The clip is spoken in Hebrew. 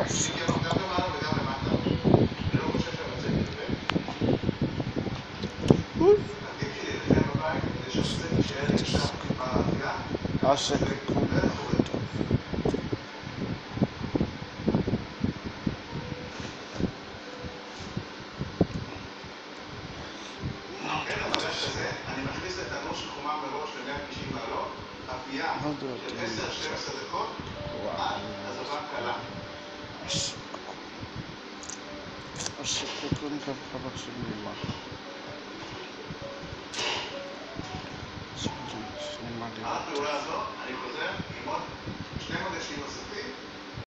גם למעלה וגם למטה. אני לא חושב שהמצגת יפה. הטיפ שלי לכם בבית, כדי שהמצגת יישאר ישר טיפה רעייה. אני מכניס את תנור שחומה מראש ל-190 מעלות, אפייה של 10-12 דקות, עד הזבה קלה. הפעולה הזו, אני חוזר עם עוד 2 מגשים נוספים.